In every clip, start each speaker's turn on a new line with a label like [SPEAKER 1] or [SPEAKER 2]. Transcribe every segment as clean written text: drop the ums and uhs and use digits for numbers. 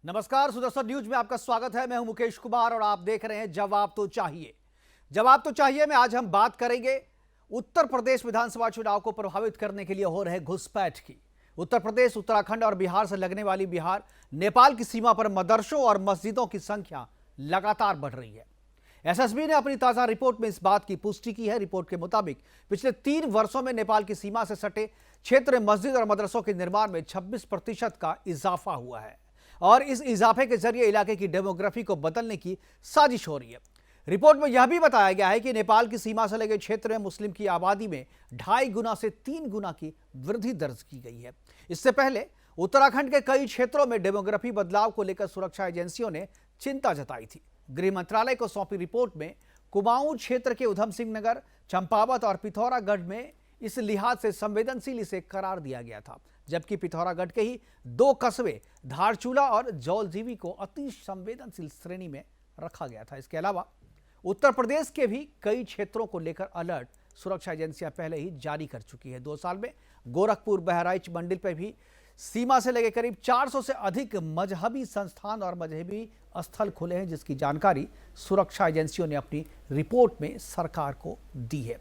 [SPEAKER 1] नमस्कार, सुदर्शन न्यूज में आपका स्वागत है। मैं हूं मुकेश कुमार और आप देख रहे हैं जवाब तो चाहिए। जवाब तो चाहिए में आज हम बात करेंगे उत्तर प्रदेश विधानसभा चुनाव को प्रभावित करने के लिए हो रहे घुसपैठ की। उत्तर प्रदेश, उत्तराखंड और बिहार से लगने वाली बिहार नेपाल की सीमा पर मदरसों और मस्जिदों की संख्या लगातार बढ़ रही है। एसएसबी ने अपनी ताजा रिपोर्ट में इस बात की पुष्टि की है। रिपोर्ट के मुताबिक पिछले 3 वर्षों में नेपाल की सीमा से सटे क्षेत्र में मस्जिद और मदरसों के निर्माण में 26% का इजाफा हुआ है और इस इजाफे के जरिए इलाके की डेमोग्राफी को बदलने की साजिश हो रही है। रिपोर्ट में यह भी बताया गया है कि नेपाल की सीमा से लगे क्षेत्र में मुस्लिम की आबादी में 2.5 गुना से 3 गुना की वृद्धि दर्ज की गई है। इससे पहले उत्तराखंड के कई क्षेत्रों में डेमोग्राफी बदलाव को लेकर सुरक्षा एजेंसियों ने चिंता जताई थी। गृह मंत्रालय को सौंपी रिपोर्ट में कुमाऊं क्षेत्र के उधम सिंह नगर, चंपावत और पिथौरागढ़ में इस लिहाज से संवेदनशील इसे करार दिया गया था, जबकि पिथौरागढ़ के ही 2 कस्बे धारचूला और जौलजीबी को अति संवेदनशील श्रेणी में रखा गया था। इसके अलावा उत्तर प्रदेश के भी कई क्षेत्रों को लेकर अलर्ट सुरक्षा एजेंसियां पहले ही जारी कर चुकी है। 2 साल में गोरखपुर, बहराइच मंडल पर भी सीमा से लगे करीब 400 से अधिक मजहबी संस्थान और मजहबी स्थल खुले हैं, जिसकी जानकारी सुरक्षा एजेंसियों ने अपनी रिपोर्ट में सरकार को दी है।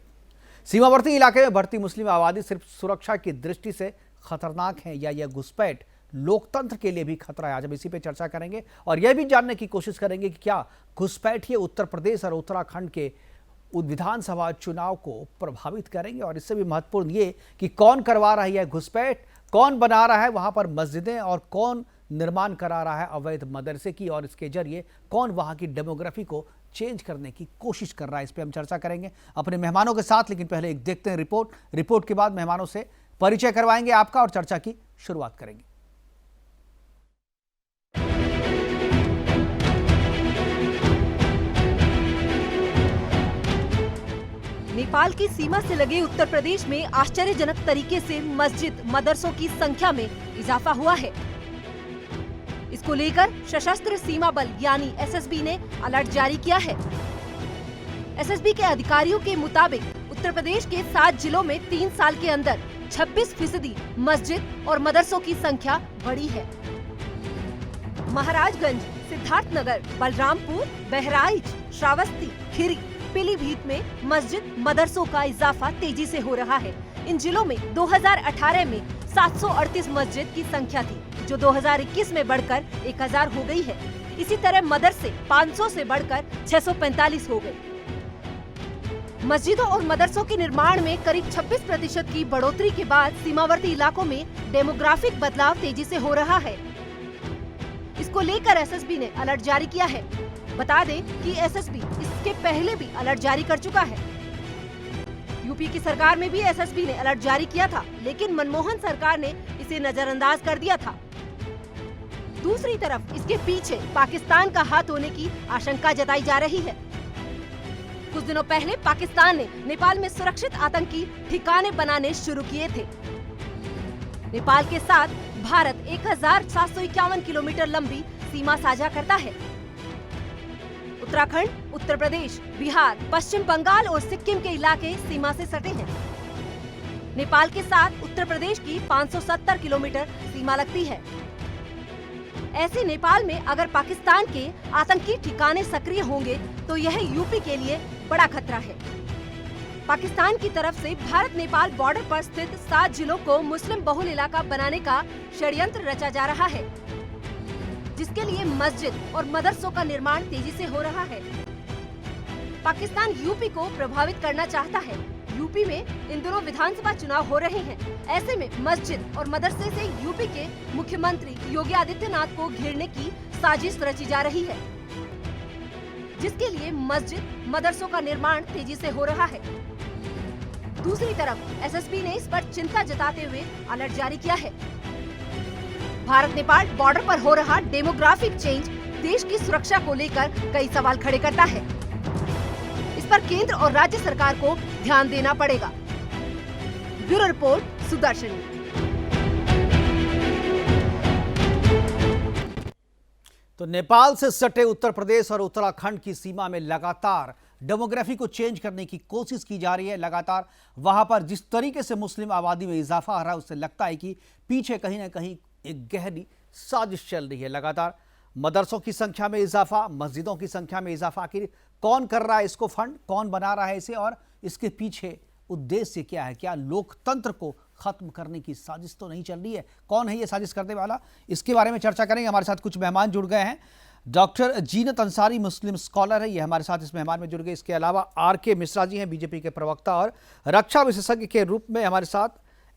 [SPEAKER 1] सीमावर्ती इलाके में बढ़ती मुस्लिम आबादी सिर्फ सुरक्षा की दृष्टि से खतरनाक है या यह घुसपैठ लोकतंत्र के लिए भी खतरा है? आज हम इसी पे चर्चा करेंगे और यह भी जानने की कोशिश करेंगे कि क्या घुसपैठ ये उत्तर प्रदेश और उत्तराखंड के विधानसभा चुनाव को प्रभावित करेंगे, और इससे भी महत्वपूर्ण ये कि कौन करवा रहा है यह घुसपैठ, कौन बना रहा है वहां पर मस्जिदें और कौन निर्माण करा रहा है अवैध मदरसे की, और इसके जरिए कौन वहां की डेमोग्राफी को चेंज करने की कोशिश कर रहा है। इस पर हम चर्चा करेंगे अपने मेहमानों के साथ, लेकिन पहले एक देखते हैं रिपोर्ट के बाद मेहमानों से परिचय करवाएंगे आपका और चर्चा की शुरुआत करेंगे।
[SPEAKER 2] नेपाल की सीमा से लगे उत्तर प्रदेश में आश्चर्यजनक तरीके से मस्जिद, मदरसों की संख्या में इजाफा हुआ है। इसको लेकर सशस्त्र सीमा बल यानी एसएसबी ने अलर्ट जारी किया है। एसएसबी के अधिकारियों के मुताबिक उत्तर प्रदेश के 7 जिलों में 3 साल के अंदर 26% मस्जिद और मदरसों की संख्या बढ़ी है। महाराजगंज, सिद्धार्थनगर, बलरामपुर, बहराइच, श्रावस्ती, खीरी, पीलीभीत में मस्जिद, मदरसों का इजाफा तेजी से हो रहा है। इन जिलों में 2018 में 738 मस्जिद की संख्या थी, जो 2021 में बढ़कर 1000 हो गई है। इसी तरह मदरसे 500 से बढ़कर 645 हो गए। मस्जिदों और मदरसों के निर्माण में करीब 26% की बढ़ोतरी के बाद सीमावर्ती इलाकों में डेमोग्राफिक बदलाव तेजी से हो रहा है। इसको लेकर एसएसबी ने अलर्ट जारी किया है। बता दें कि एसएसबी इसके पहले भी अलर्ट जारी कर चुका है। यूपी की सरकार में भी एसएसबी ने अलर्ट जारी किया था, लेकिन मनमोहन सरकार ने इसे नजरअंदाज कर दिया था। दूसरी तरफ इसके पीछे पाकिस्तान का हाथ होने की आशंका जताई जा रही है। कुछ दिनों पहले पाकिस्तान ने नेपाल में सुरक्षित आतंकी ठिकाने बनाने शुरू किए थे। नेपाल के साथ भारत 1751 किलोमीटर लंबी सीमा साझा करता है। उत्तराखंड, उत्तर प्रदेश, बिहार, पश्चिम बंगाल और सिक्किम के इलाके सीमा से सटे हैं। नेपाल के साथ उत्तर प्रदेश की 570 किलोमीटर सीमा लगती है। ऐसे नेपाल में अगर पाकिस्तान के आतंकी ठिकाने सक्रिय होंगे तो यह यूपी के लिए बड़ा खतरा है। पाकिस्तान की तरफ से भारत नेपाल बॉर्डर पर स्थित 7 जिलों को मुस्लिम बहुल इलाका बनाने का षड्यंत्र रचा जा रहा है, जिसके लिए मस्जिद और मदरसों का निर्माण तेजी से हो रहा है। पाकिस्तान यूपी को प्रभावित करना चाहता है। यूपी में इन दिनों विधानसभा चुनाव हो रहे हैं। ऐसे में मस्जिद और मदरसे से यूपी के मुख्यमंत्री योगी आदित्यनाथ को घेरने की साजिश रची जा रही है, जिसके लिए मस्जिद, मदरसों का निर्माण तेजी से हो रहा है। दूसरी तरफ एसएसबी ने इस पर चिंता जताते हुए अलर्ट जारी किया है। भारत नेपाल बॉर्डर पर हो रहा डेमोग्राफिक चेंज देश की सुरक्षा को लेकर कई सवाल खड़े करता है। इस पर केंद्र और राज्य सरकार को ध्यान देना पड़ेगा। Bureau report, Sudarshan.
[SPEAKER 1] तो नेपाल से सटे उत्तर प्रदेश और उत्तराखंड की सीमा में लगातार डेमोग्राफी को चेंज करने की कोशिश की जा रही है। लगातार वहां पर जिस तरीके से मुस्लिम आबादी में इजाफा हो रहा है, उससे लगता है कि पीछे कहीं ना कहीं एक गहरी साजिश चल रही है। लगातार मदरसों की संख्या में इजाफा, मस्जिदों की संख्या में इजाफा। आखिर कौन कर रहा है इसको फंड, कौन बना रहा है इसे, और इसके पीछे उद्देश्य क्या है? क्या लोकतंत्र को खत्म करने की साजिश तो नहीं चल रही है? कौन है ये साजिश करने वाला, इसके बारे में चर्चा करेंगे। हमारे साथ कुछ मेहमान जुड़ गए हैं। डॉक्टर जीनत अंसारी मुस्लिम स्कॉलर है, ये हमारे साथ इस मेहमान में जुड़ गए। इसके अलावा आर.के. मिश्रा जी हैं, बीजेपी के प्रवक्ता और रक्षा विशेषज्ञ के रूप में हमारे साथ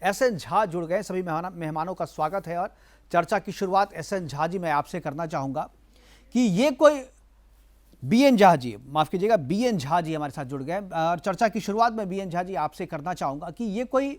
[SPEAKER 1] एस.एन. झा जुड़ गए। सभी मेहमानों का स्वागत है और चर्चा की शुरुआत एस.एन. झा जी मैं आपसे करना चाहूँगा कि ये कोई बी.एन. झा जी, माफ़ कीजिएगा, बी.एन. झा जी हमारे साथ जुड़ गए और चर्चा की शुरुआत में बी.एन. झा जी आपसे करना चाहूँगा कि ये कोई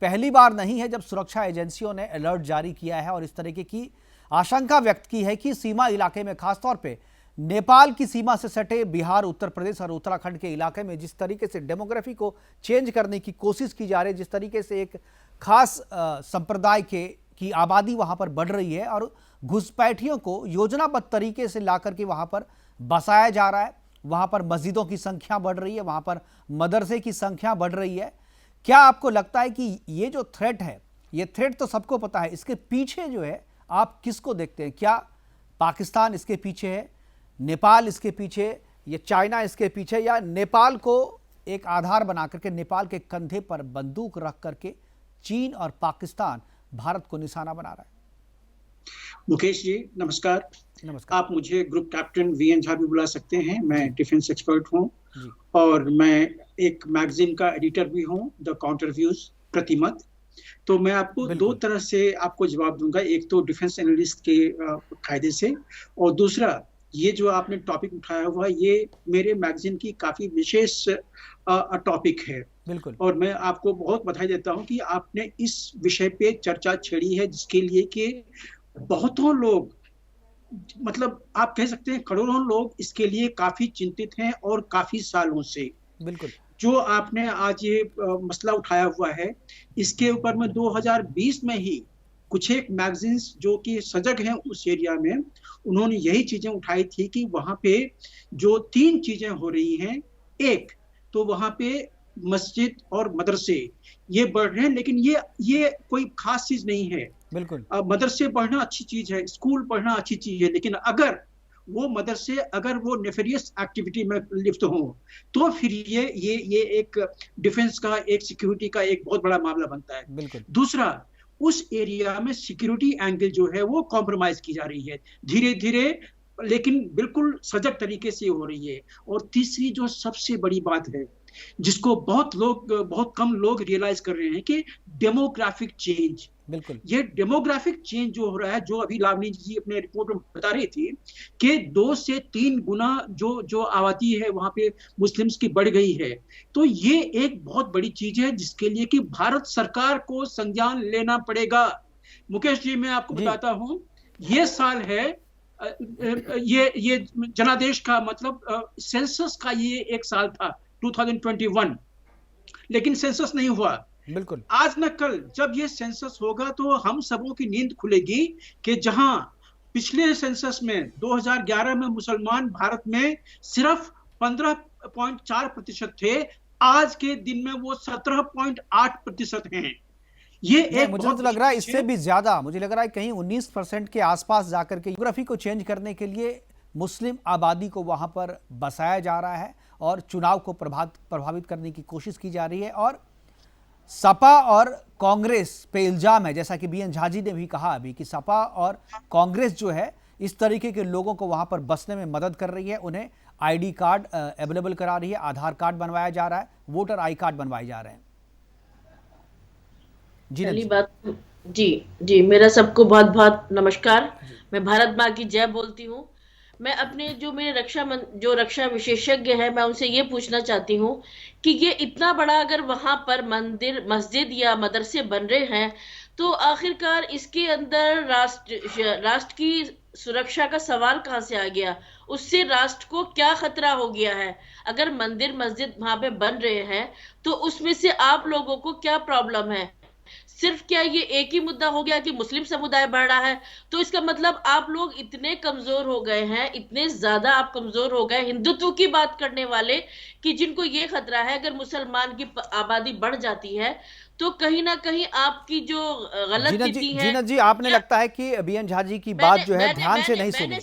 [SPEAKER 1] पहली बार नहीं है जब सुरक्षा एजेंसियों ने अलर्ट जारी किया है और इस तरीके की आशंका व्यक्त की है कि सीमा इलाके में, खासतौर पे नेपाल की सीमा से सटे बिहार, उत्तर प्रदेश और उत्तराखंड के इलाके में जिस तरीके से डेमोग्राफी को चेंज करने की कोशिश की जा रही है, जिस तरीके से एक खास संप्रदाय की आबादी वहाँ पर बढ़ रही है और घुसपैठियों को योजनाबद्ध तरीके से ला करके वहाँ पर बसाया जा रहा है, वहाँ पर मस्जिदों की संख्या बढ़ रही है, वहाँ पर मदरसे की संख्या बढ़ रही है। क्या आपको लगता है कि ये जो थ्रेट है, ये थ्रेट तो सबको पता है, इसके पीछे जो है आप किसको देखते हैं? क्या पाकिस्तान इसके पीछे है, नेपाल इसके पीछे, या चाइना इसके पीछे, या नेपाल को एक आधार बना करके, नेपाल के कंधे पर बंदूक रख करके चीन और पाकिस्तान भारत को निशाना बना रहा है?
[SPEAKER 3] मुकेश जी नमस्कार।
[SPEAKER 1] नमस्कार।
[SPEAKER 3] आप मुझे ग्रुप कैप्टन वी.एन. झा भी बुला सकते हैं। मैं डिफेंस एक्सपर्ट हूं और मैं एक मैगजीन का एडिटर भी हूं, द काउंटर व्यूज प्रतिमत। तो मैं आपको दो तरह से आपको जवाब दूंगा, एक तो डिफेंस एनालिस्ट के कायदे से, और दूसरा ये जो आपने टॉपिक उठाया हुआ ये मेरे मैगजीन की काफी विशेष टॉपिक है।
[SPEAKER 1] बिल्कुल।
[SPEAKER 3] और मैं आपको बहुत बधाई देता हूं कि आपने इस विषय पे चर्चा छेड़ी है, जिसके लिए कि बहुतों लोग, मतलब आप कह सकते हैं करोड़ों लोग इसके लिए काफी चिंतित हैं और काफी सालों से।
[SPEAKER 1] बिल्कुल।
[SPEAKER 3] जो आपने आज ये मसला उठाया हुआ है, इसके ऊपर में 2020 में ही कुछ एक मैगजीन्स जो कि सजग हैं उस एरिया में, उन्होंने यही चीजें उठाई थी कि वहां पे जो 3 चीजें हो रही हैं। एक तो वहां पे मस्जिद और मदरसे ये बढ़ रहे हैं, लेकिन ये कोई खास चीज नहीं है।
[SPEAKER 1] बिल्कुल।
[SPEAKER 3] मदरसे पढ़ना अच्छी चीज है, स्कूल पढ़ना अच्छी चीज है, लेकिन अगर वो मदरसे अगर वो नेफेरियस एक्टिविटी में लिप्त हो तो फिर ये एक डिफेंस का, एक सिक्योरिटी का एक बहुत बड़ा मामला बनता है।
[SPEAKER 1] बिल्कुल।
[SPEAKER 3] दूसरा, उस एरिया में सिक्योरिटी एंगल जो है वो कॉम्प्रोमाइज की जा रही है धीरे धीरे, लेकिन बिल्कुल सजग तरीके से हो रही है। और तीसरी जो सबसे बड़ी बात है, जिसको बहुत कम लोग रियलाइज कर रहे हैं, कि डेमोग्राफिक चेंज।
[SPEAKER 1] बिल्कुल।
[SPEAKER 3] ये डेमोग्राफिक चेंज जो हो रहा है, जो अभी लावनी जी अपने रिपोर्ट में बता रही थी कि 2 से 3 गुना जो आबादी है वहां पे मुस्लिम्स की बढ़ गई है। तो ये एक बहुत बड़ी चीज है जिसके लिए कि भारत सरकार को संज्ञान लेना पड़ेगा। मुकेश जी मैं आपको बताता हूं, ये साल है, ये जनादेश का मतलब सेंसस का ये एक साल था 2021, लेकिन सेंसस नहीं हुआ।
[SPEAKER 1] बिल्कुल।
[SPEAKER 3] आज न कल जब ये सेंसस होगा तो हम सबों की नींद खुलेगी कि जहां पिछले सेंसस में 2011 में मुसलमान भारत में सिर्फ 15.4% थे, आज के दिन में वो 17.8% हैं। ये एक
[SPEAKER 1] मुझे तो लग रहा है इससे भी ज्यादा, मुझे लग रहा है कहीं 19% के आसपास जाकर के ज्योग्राफी को चेंज करने के लिए मुस्लिम आबादी को वहां पर बसाया जा रहा है और चुनाव को प्रभावित करने की कोशिश की जा रही है। और सपा और कांग्रेस पे इल्जाम है, जैसा कि बी.एन. झा जी ने भी कहा अभी, कि सपा और कांग्रेस जो है इस तरीके के लोगों को वहां पर बसने में मदद कर रही है, उन्हें आईडी कार्ड अवेलेबल करा रही है, आधार कार्ड बनवाया जा रहा है, वोटर आई कार्ड बनवाए जा रहे हैं।
[SPEAKER 4] पहली बात, जी मेरा सबको बहुत बहुत नमस्कार। मैं भारत माँ की जय बोलती हूँ। मैं अपने जो मेरे रक्षा विशेषज्ञ है, मैं उनसे ये पूछना चाहती हूँ कि ये इतना बड़ा अगर वहां पर मंदिर, मस्जिद या मदरसे बन रहे हैं, तो आखिरकार इसके अंदर राष्ट्र की सुरक्षा का सवाल कहाँ से आ गया? उससे राष्ट्र को क्या खतरा हो गया है? अगर मंदिर मस्जिद वहां पे बन रहे हैं तो उसमें से आप लोगों को क्या प्रॉब्लम है? सिर्फ क्या ये एक ही मुद्दा हो गया कि मुस्लिम समुदाय बढ़ रहा है? तो इसका मतलब आप लोग इतने कमजोर हो गए हैं, इतने ज्यादा आप कमजोर हो गए हिंदुत्व की बात करने वाले, कि जिनको ये खतरा है अगर मुसलमान की आबादी बढ़ जाती है तो कहीं ना कहीं आपकी जो गलत नीति है।
[SPEAKER 1] जीनत जी, आपने लगता है कि बीएन झा जी की बात जो है ध्यान से नहीं सुनी,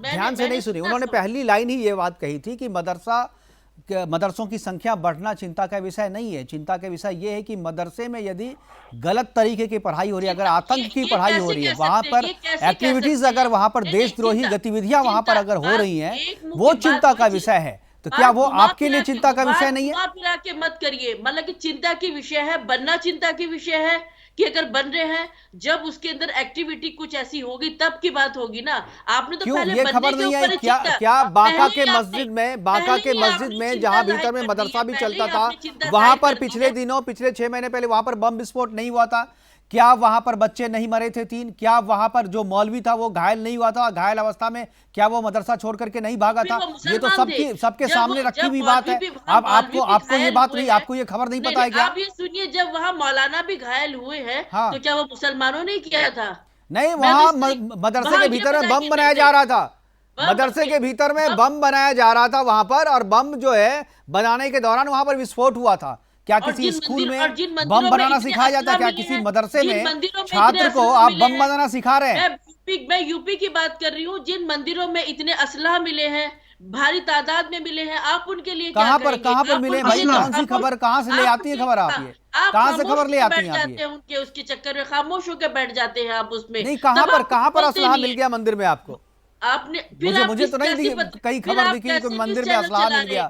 [SPEAKER 1] ध्यान से नहीं सुनी। उन्होंने पहली लाइन ही ये बात कही थी कि मदरसों की संख्या बढ़ना चिंता का विषय नहीं है। चिंता का विषय ये है कि मदरसे में यदि गलत तरीके की पढ़ाई हो रही है, अगर आतंक की पढ़ाई हो रही है, वहां पर एक्टिविटीज, अगर वहां पर देशद्रोही गतिविधियां वहां पर अगर हो रही हैं, वो चिंता का विषय है। तो क्या वो आपके लिए चिंता का विषय नहीं है?
[SPEAKER 4] फिरा के मत करिए, मतलब कि चिंता की विषय है, बनना चिंता की विषय है कि अगर बन रहे हैं, जब उसके अंदर एक्टिविटी कुछ ऐसी होगी तब की बात होगी ना। आपने तो
[SPEAKER 1] क्यों
[SPEAKER 4] पहले
[SPEAKER 1] ये खबर नहीं है? क्या बांका के मस्जिद में जहां भीतर में मदरसा भी चलता था, वहां पर पिछले 6 महीने पहले वहां पर बम विस्फोट नहीं हुआ था? क्या वहां पर बच्चे नहीं मरे थे 3? क्या वहां पर जो मौलवी था वो घायल नहीं हुआ था? घायल अवस्था में क्या वो मदरसा छोड़ करके नहीं भागा था? ये तो सबके सामने रखी हुई बात है। अब आपको ये बात नहीं, आपको ये खबर नहीं पता है क्या?
[SPEAKER 4] आप ये सुनिए, जब वहाँ मौलाना भी घायल हुए हैं,
[SPEAKER 1] हाँ।
[SPEAKER 4] तो क्या वो मुसलमानों ने किया था?
[SPEAKER 1] नहीं, वहां मदरसे के भीतर में बम बनाया जा रहा था। मदरसे के भीतर में बम बनाया जा रहा था वहां पर, और बम जो है बनाने के दौरान वहां पर विस्फोट हुआ था। क्या किसी स्कूल में बम बनाना सिखाया जाता है? क्या किसी मदरसे में छात्र को आप बम बनाना सिखा रहे हैं?
[SPEAKER 4] मैं यूपी की बात कर रही हूँ। जिन मंदिरों में इतने असलहा मिले हैं, भारी तादाद में मिले हैं, आप उनके लिए
[SPEAKER 1] कहाँ पर मिले भाई? कौन सी खबर, कहाँ से ले आती है खबर आप? ये कहाँ से खबर ले आती हैं आप? ये
[SPEAKER 4] उनके उसके चक्कर में खामोश होकर बैठ जाते हैं आप उसमें।
[SPEAKER 1] नहीं, कहाँ पर असलहा मिल गया मंदिर में आपको?
[SPEAKER 4] आपने
[SPEAKER 1] मुझे तो नहीं कई खबर दिखी कि मंदिर में असलहा मिल गया,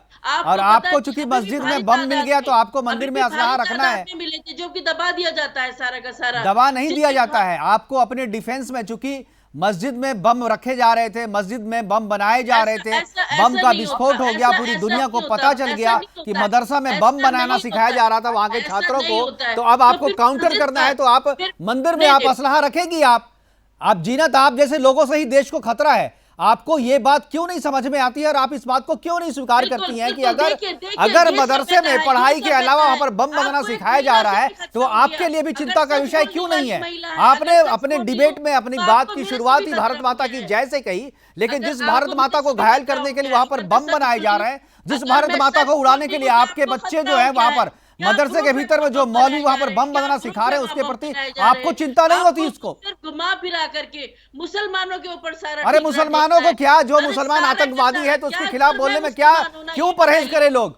[SPEAKER 1] और आपको चूंकि मस्जिद में बम मिल गया तो आपको मंदिर में असलहा रखना है।
[SPEAKER 4] मिले थे जो कि दबा दिया जाता है, सारा का सारा
[SPEAKER 1] दबा नहीं दिया जाता है। आपको अपने डिफेंस में, चूंकि मस्जिद में बम रखे जा रहे थे, मस्जिद में बम बनाए जा रहे थे, बम का विस्फोट हो गया, पूरी दुनिया को पता चल गया कि मदरसा में बम बनाना सिखाया जा रहा था वहां के छात्रों को। तो अब आपको काउंटर करना है, तो आप मंदिर में आप असलहा रखेगी? आप जीनत, आप जैसे लोगों से ही देश को खतरा है। आपको ये बात क्यों नहीं समझ में आती है, और आप इस बात को क्यों नहीं स्वीकार करती हैं कि अगर मदरसे में पढ़ाई के अलावा वहां पर बम बनाना सिखाया जा रहा है, तो आपके लिए भी चिंता का विषय क्यों नहीं है? आपने अपने डिबेट में अपनी बात की शुरुआत ही भारत माता की जय से कही, लेकिन जिस भारत माता को घायल करने के लिए वहां पर बम बनाए जा रहे हैं, जिस भारत माता को उड़ाने के लिए आपके बच्चे जो है वहां पर मदरसे के भीतर में जो मौलवी वहां पर बम बनाना सिखा रहे हैं, उसके प्रति आपको चिंता नहीं होती? इसको
[SPEAKER 4] घुमा फिरा करके मुसलमानों के ऊपर सारा,
[SPEAKER 1] अरे मुसलमानों को क्या, जो मुसलमान आतंकवादी है तो उसके खिलाफ बोलने में क्या, क्यों परहेज करें लोग?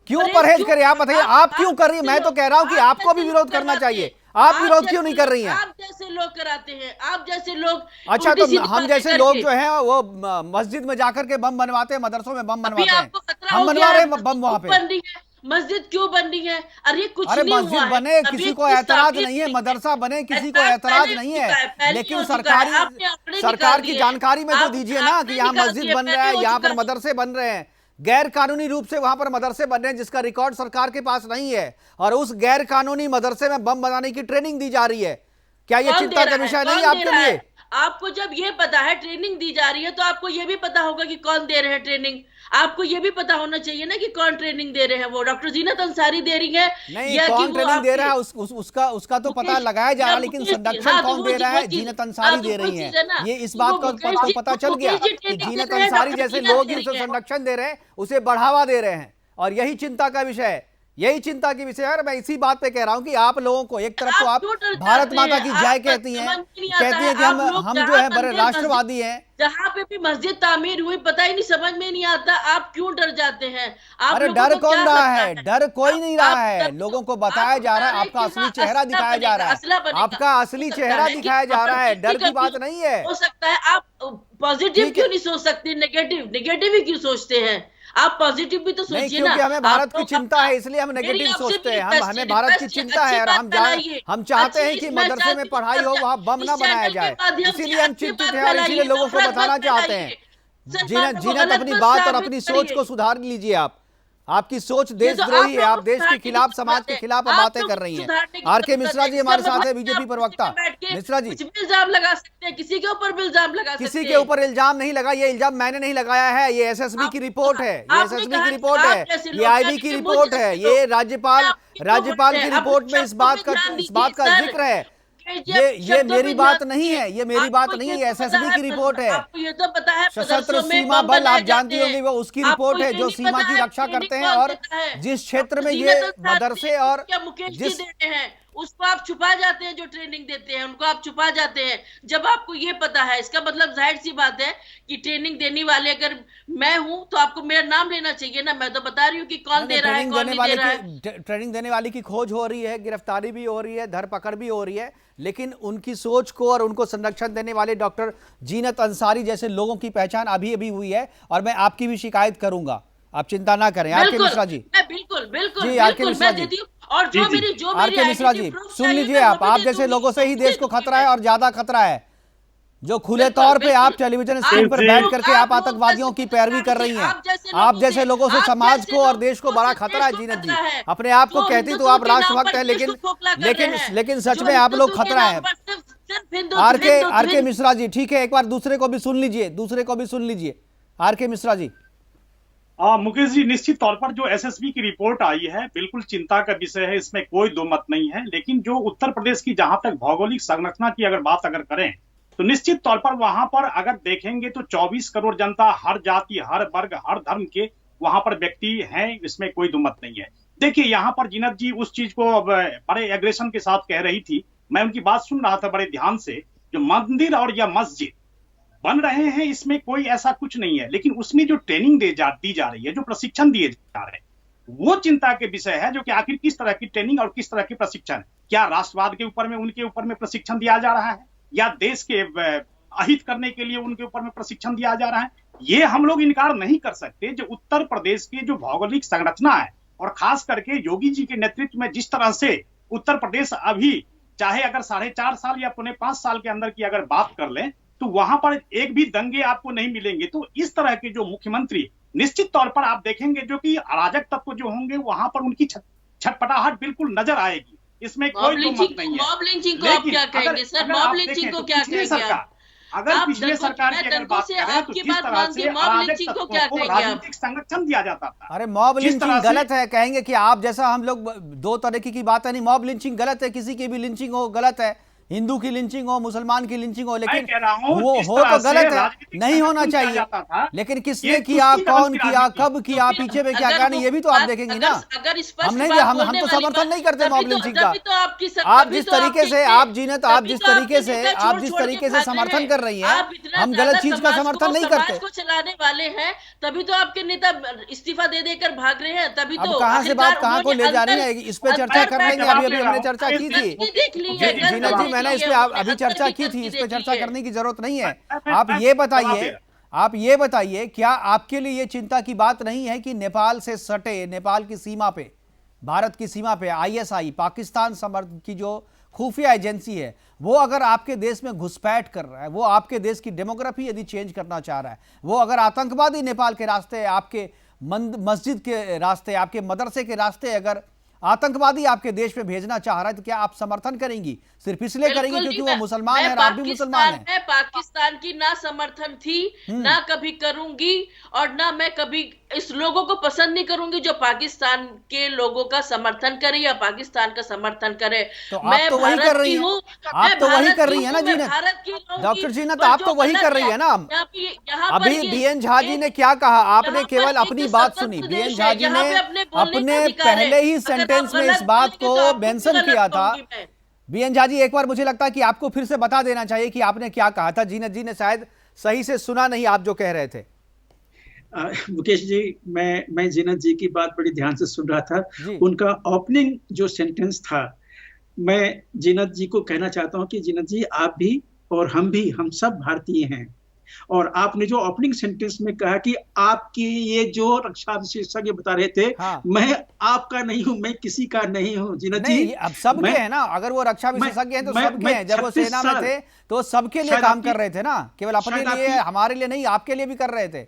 [SPEAKER 1] क्यों परहेज करें? आप बताइए, आप क्यों कर रही है? मैं तो कह रहा हूं कि आपको भी विरोध करना चाहिए। आप विरोध क्यों नहीं कर रही हैं?
[SPEAKER 4] आप जैसे लोग कराते हैं, आप जैसे लोग।
[SPEAKER 1] अच्छा, तो हम जैसे लोग जो हैं वो मस्जिद में जाकर के बम बनवाते हैं, मदरसों में बम बनवाते हैं, हम बनवा रहे हैं बम वहां पे।
[SPEAKER 4] मस्जिद क्यों बन रही है? अरे कुछ
[SPEAKER 1] अरे
[SPEAKER 4] नहीं हुआ
[SPEAKER 1] मस्जिद
[SPEAKER 4] है,
[SPEAKER 1] बने, किसी को ऐतराज नहीं है, मदरसा बने, किसी को ऐतराज नहीं है, लेकिन सरकार की जानकारी में तो दीजिए ना कि यहाँ मस्जिद बन रहा है, यहाँ पर मदरसे बन रहे हैं, गैर कानूनी रूप से वहां पर मदरसे बन रहे हैं, जिसका रिकॉर्ड सरकार के पास नहीं है, और उस गैर कानूनी मदरसे में बम बनाने की ट्रेनिंग दी जा रही है। क्या ये चिंता का विषय नहीं है आपके लिए?
[SPEAKER 4] आपको जब ये पता है ट्रेनिंग दी जा रही है, तो आपको ये भी पता होगा कि कौन दे रहे हैं ट्रेनिंग। आपको ये भी पता होना चाहिए ना कि कौन ट्रेनिंग दे रहे हैं। वो डॉक्टर जीनत अंसारी दे रही है,
[SPEAKER 1] नहीं कौन ट्रेनिंग दे रहा है उसका तो पता लगाया जा रहा है, लेकिन संरक्षण कौन दे रहा है? जीनत अंसारी दे रही है। ये इस बात का पता चल गया कि जीनत अंसारी जैसे लोग उसे संरक्षण दे रहे हैं, उसे बढ़ावा दे रहे हैं, और यही चिंता का विषय है, यही चिंता की विषय है। मैं इसी बात पे कह रहा हूं कि आप लोगों को, एक तरफ तो आप भारत माता की जय कहती हैं कि हम जो है बड़े राष्ट्रवादी हैं,
[SPEAKER 4] जहाँ पे भी मस्जिद तामीर हुई पता ही नहीं, समझ में नहीं आता, आप क्यों डर जाते हैं?
[SPEAKER 1] अरे डर कौन रहा है? डर कोई नहीं रहा है। लोगों को बताया जा रहा है, आपका असली चेहरा दिखाया जा रहा है, आपका असली चेहरा दिखाया जा रहा है, डर की बात नहीं है।
[SPEAKER 4] हो सकता है आप पॉजिटिव क्यों नहीं सोच सकते, नेगेटिव ही क्यों सोचते हैं? आप पॉजिटिव भी तो सोचिए ना।
[SPEAKER 1] क्योंकि हमें भारत की चिंता है, इसलिए हम नेगेटिव सोचते हैं। हमें भारत की चिंता है, और हम चाहते हैं कि मदरसे में पढ़ाई हो, वहाँ बम ना बनाया जाए, इसीलिए हम चिंतित हैं, और इसीलिए लोगों को बताना चाहते हैं। जीनत अपनी बात और अपनी सोच को सुधार लीजिए। आपकी सोच देशद्रोही है, आप देश के खिलाफ, समाज के खिलाफ बातें कर रही हैं। आरके मिश्रा जी हमारे साथ है, बीजेपी प्रवक्ता। मिश्रा जी,
[SPEAKER 4] इल्जाम लगा सकते हैं, किसी के ऊपर भी इल्जाम लगा सकते हैं।
[SPEAKER 1] किसी के ऊपर इल्जाम नहीं लगा, ये इल्जाम मैंने नहीं लगाया है, ये एसएसबी की रिपोर्ट है, ये एसएसबी की रिपोर्ट है, ये आईबी की रिपोर्ट है, ये राज्यपाल की रिपोर्ट में इस बात का जिक्र है। ये मेरी बात नहीं है, ये मेरी बात नहीं है, एसएसबी की रिपोर्ट है।
[SPEAKER 4] आपको ये तो पता है
[SPEAKER 1] सशस्त्र सीमा बल आप जानती होंगी, वो उसकी रिपोर्ट है जो सीमा की रक्षा करते हैं और जिस क्षेत्र में ये मदरसे और जिस
[SPEAKER 4] उसको आप छुपा जाते हैं, जो ट्रेनिंग देते हैं उनको आप छुपा जाते हैं। जब आपको ये पता है, इसका मतलब जाहिर सी बात है कि ट्रेनिंग देने वाले अगर मैं हूं तो आपको मेरा नाम लेना चाहिए ना। मैं तो बता रही हूँ कि कौन दे रहा है, कौन नहीं दे रहा है।
[SPEAKER 1] ट्रेनिंग देने वाले की खोज हो रही है, गिरफ्तारी भी हो रही है, धरपकड़ भी हो रही है, लेकिन उनकी सोच को और उनको संरक्षण देने वाले डॉक्टर जीनत अंसारी जैसे लोगों की पहचान अभी अभी हुई है और मैं आपकी भी शिकायत करूंगा, आप चिंता ना करें। आरके मिश्रा जी,
[SPEAKER 4] बिल्कुल
[SPEAKER 1] जी आरके मिश्रा जी,
[SPEAKER 4] और जो
[SPEAKER 1] आरके मिश्रा जी सुन लीजिए, आप जैसे लोगों से ही देश को खतरा है और ज्यादा खतरा है, जो खुले तौर पे आप टेलीविजन स्क्रीन पर बैठ करके आप आतंकवादियों की पैरवी कर रही हैं। आप जैसे लोगों से समाज को और देश को बड़ा खतरा है। जीनत जी अपने आप को कहती तो आप राष्ट्रभक्त हैं, लेकिन सच में आप लोग खतरा है। आरके मिश्रा जी, ठीक है, एक बार दूसरे को भी सुन लीजिए। आरके मिश्रा जी।
[SPEAKER 5] मुकेश जी, निश्चित तौर पर जो एसएसबी की रिपोर्ट आई है बिल्कुल चिंता का विषय है, इसमें कोई दो मत नहीं है। लेकिन जो उत्तर प्रदेश की जहां तक भौगोलिक संरचना की अगर बात करें तो निश्चित तौर पर वहां पर अगर देखेंगे तो 24 करोड़ जनता, हर जाति, हर वर्ग, हर धर्म के वहां पर व्यक्ति हैं, इसमें कोई दो मत नहीं है। देखिए यहाँ पर जीनत जी उस चीज को बड़े एग्रेशन के साथ कह रही थी, मैं उनकी बात सुन रहा था बड़े ध्यान से। जो मंदिर और या मस्जिद बन रहे हैं इसमें कोई ऐसा कुछ नहीं है, लेकिन उसमें जो ट्रेनिंग दी जा रही है, जो प्रशिक्षण दिए जा रहे हैं, वो चिंता के विषय है। जो कि आखिर किस तरह की ट्रेनिंग और किस तरह की प्रशिक्षण, क्या राष्ट्रवाद के ऊपर में उनके ऊपर में प्रशिक्षण दिया जा रहा है या देश के अहित करने के लिए उनके ऊपर में प्रशिक्षण दिया जा रहा है, ये हम लोग इनकार नहीं कर सकते। जो उत्तर प्रदेश की जो भौगोलिक संरचना है और खास करके योगी जी के नेतृत्व में जिस तरह से उत्तर प्रदेश अभी चाहे अगर 4.5 साल या 5 साल के अंदर की अगर बात कर लें तो वहां पर एक भी दंगे आपको नहीं मिलेंगे। तो इस तरह के जो मुख्यमंत्री निश्चित तौर पर आप देखेंगे जो कि अराजक तत्व जो होंगे वहां पर उनकी छटपटाहट बिल्कुल नजर आएगी, इसमें कोई दो मत नहीं है।
[SPEAKER 4] मॉब लिंचिंग को आप क्या कहेंगे सर? मॉब लिंचिंग को क्या कहेंगे आप?
[SPEAKER 5] अगर पिछले सरकार की अगर बात करें तो जिस तरह से अराजक तत्वों को राजनीतिक संरक्षण दिया जाता था।
[SPEAKER 1] अरे मॉब लिंचिंग गलत है, कहेंगे कि आप जैसा हम लोग दो तरीके की बात है नहीं। मॉब लिंचिंग गलत है, किसी की भी लिंचिंग हो गलत है, हिंदू की लिंचिंग हो, मुसलमान की लिंचिंग हो, लेकिन वो हो तो गलत है, नहीं होना चाहिए। लेकिन किसने किया, कौन किया, कब किया, पीछे में क्या कहा, ये भी तो आप देखेंगे ना। हम तो समर्थन नहीं करते मॉब लिंचिंग का। आप जिस तरीके से आप जीनत आप जिस तरीके से समर्थन कर रही हैं, हम गलत चीज का समर्थन नहीं करते।
[SPEAKER 4] चलाने वाले हैं तभी तो आपके नेता इस्तीफा दे देकर भाग रहे हैं, तभी तो
[SPEAKER 1] कहां से बात कहां को ले जा रही है, इस पे चर्चा कर लेंगे। अभी हमने चर्चा की थी जीनत जी, मैंने इस पे अभी चर्चा की थी, इस पे चर्चा करने की जरूरत नहीं है। आप ये बताइए क्या आपके लिए ये चिंता की बात नहीं है कि नेपाल से सटे, नेपाल की सीमा पे, भारत की सीमा पे आईएसआई पाकिस्तान समर्थ की जो खुफिया एजेंसी है वो अगर आपके देश में घुसपैठ कर रहा है, वो आपके देश की डेमोग्राफी यदि चेंज करना चाह रहा है, वो अगर आतंकवादी नेपाल के रास्ते, आपके मस्जिद के रास्ते, आपके मदरसे के रास्ते अगर आतंकवादी आपके देश में भेजना चाह रहा है, तो क्या आप समर्थन करेंगी? सिर्फ इसलिए करेंगी क्योंकि वो मुसलमान है और आप भी मुसलमान हैं।
[SPEAKER 4] मैं पाकिस्तान की ना समर्थन थी, ना कभी करूंगी, और ना मैं कभी इस लोगों को पसंद नहीं करूंगी जो पाकिस्तान के लोगों का समर्थन करे या पाकिस्तान का समर्थन करे।
[SPEAKER 1] तो आप तो वही कर रही हैं, आप तो वही कर रही है ना जीनत, डॉक्टर जीनत, आप तो वही कर रही है ना। अभी बीएन झा जी ने क्या कहा, आपने केवल अपनी बात सुनी। बीएन झा जी ने अपने पहले ही सेंटेंस में इस बात को मेंशन किया था। बीएन झा जी, एक बार मुझे लगता है कि आपको फिर से बता देना चाहिए कि आपने क्या कहा था। जीनत जी ने शायद सही से सुना नहीं आप जो कह रहे थे।
[SPEAKER 3] मुकेश जी, मैं जीनत जी की बात बड़ी ध्यान से सुन रहा था। उनका ओपनिंग जो सेंटेंस था, मैं जीनत जी को कहना चाहता हूं कि जीनत जी, आप भी और हम सब भारतीय हैं। और आपने जो ओपनिंग सेंटेंस में कहा कि आपकी ये जो रक्षा विशेषज्ञ बता रहे थे, हाँ। मैं आपका नहीं हूं, मैं किसी का नहीं हूं। जीनत जी,
[SPEAKER 1] अब सबके हैं ना, अगर वो रक्षा विशेषज्ञ हैं तो सबके हैं। जब वो सेना में थे तो सबके लिए काम कर रहे थे ना, केवल अपने लिए, हमारे लिए नहीं, आपके लिए भी कर रहे थे।